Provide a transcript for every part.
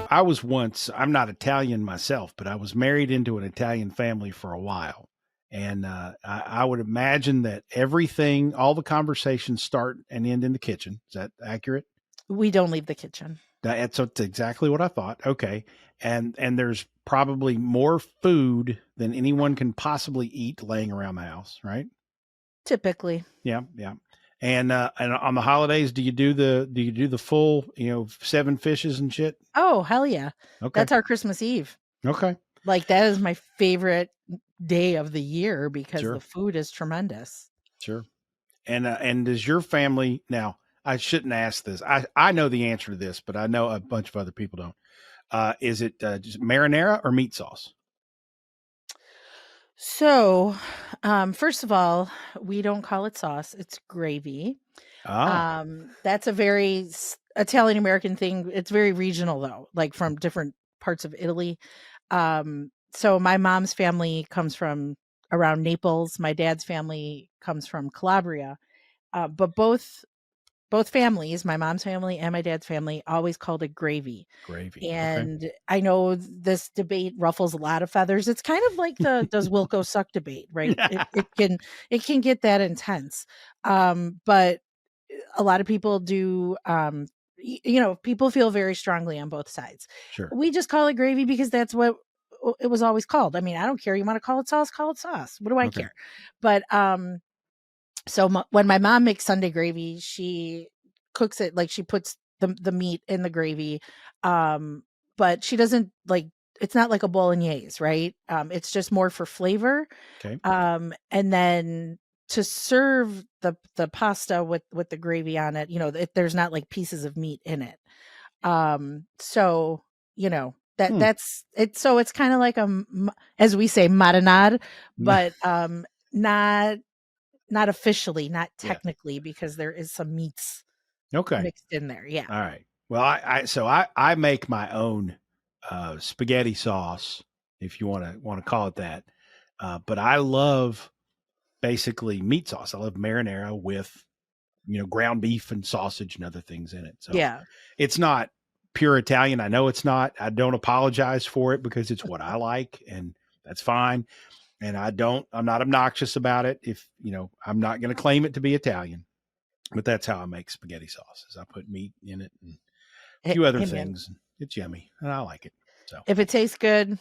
I was once, I'm not Italian myself, but I was married into an Italian family for a while. And I would imagine that everything, all the conversations start and end in the kitchen. Is that accurate? We don't leave the kitchen. That's exactly what I thought. Okay. And there's probably more food than anyone can possibly eat laying around the house, right? Typically. Yeah, yeah. And on the holidays, do you do the full, 7 fishes and shit? Oh, hell yeah. Okay. That's our Christmas Eve. Okay. Like, that is my favorite day of the year because Sure. the food is tremendous. Sure. And does your family, now I shouldn't ask this. I know the answer to this, but I know a bunch of other people don't. Is it just marinara or meat sauce? So, first of all, we don't call it sauce, it's gravy. Ah, That's a very Italian American thing. It's very regional though, like from different parts of Italy. So my mom's family comes from around Naples. My dad's family comes from Calabria. But both families, my mom's family and my dad's family, always called it gravy. gravy. Okay. And I know this debate ruffles a lot of feathers. It's kind of like the does Wilco suck debate, right? It can get that intense. But a lot of people do people feel very strongly on both sides. Sure. We just call it gravy because that's what it was always called. I mean, I don't care. You want to call it sauce, call it sauce. What do I Okay. care? But so when my mom makes Sunday gravy, she cooks it like she puts the meat in the gravy, but she doesn't like it's not like a bolognese, right? It's just more for flavor. Okay. And then to serve the pasta with the gravy on it, there's not like pieces of meat in it. So that's it. So it's kind of like as we say, marinade, but not officially, not technically, because there is some meats mixed in there. Yeah. All right. Well, I make my own spaghetti sauce, if you want to call it that. But I love basically meat sauce. I love marinara with ground beef and sausage and other things in it. So yeah, it's not pure Italian. I know it's not. I don't apologize for it because it's what I like, and that's fine. And I'm not obnoxious about it. If, I'm not going to claim it to be Italian, but that's how I make spaghetti sauce is I put meat in it and a few other things. It's yummy and I like it. So if it tastes good.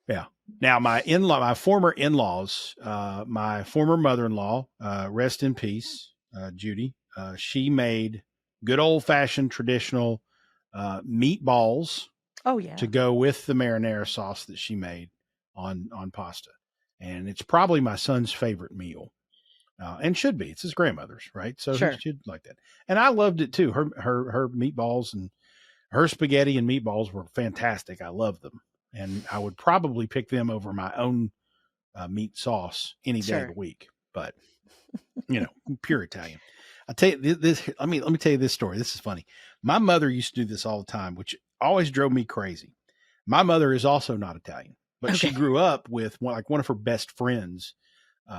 Yeah. Now my former in-laws, my former mother-in-law, rest in peace, Judy, she made good old fashioned traditional, meatballs. Oh yeah. To go with the marinara sauce that she made on pasta. And it's probably my son's favorite meal, and should be. It's his grandmother's, right? So sure. He should like that. And I loved it too. Her meatballs and her spaghetti and meatballs were fantastic. I love them, and I would probably pick them over my own meat sauce any day of the week. But pure Italian. I'll tell you this. Let me tell you this story. This is funny. My mother used to do this all the time, which always drove me crazy. My mother is also not Italian. But she grew up with one of her best friends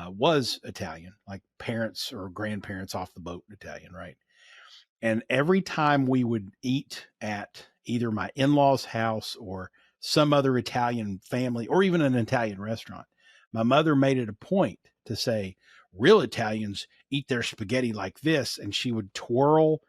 was Italian, like parents or grandparents off the boat Italian, right? And every time we would eat at either my in-laws' house or some other Italian family or even an Italian restaurant, my mother made it a point to say, real Italians eat their spaghetti like this. And she would twirl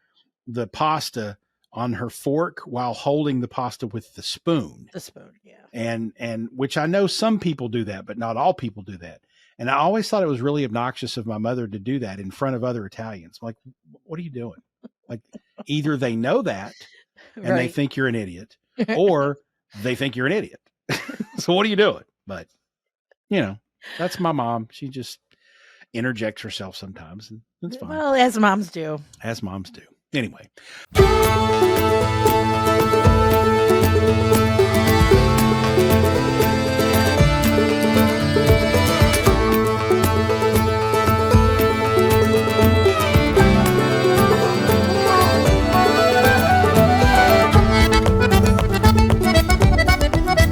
the pasta on her fork while holding the pasta with the spoon. The spoon, yeah. And which I know some people do that, but not all people do that. And I always thought it was really obnoxious of my mother to do that in front of other Italians. I'm like, what are you doing? Like, either they know that and they think you're an idiot, or they think you're an idiot. So what are you doing? But, that's my mom. She just interjects herself sometimes, and that's fine. Well, as moms do. As moms do. Anyway.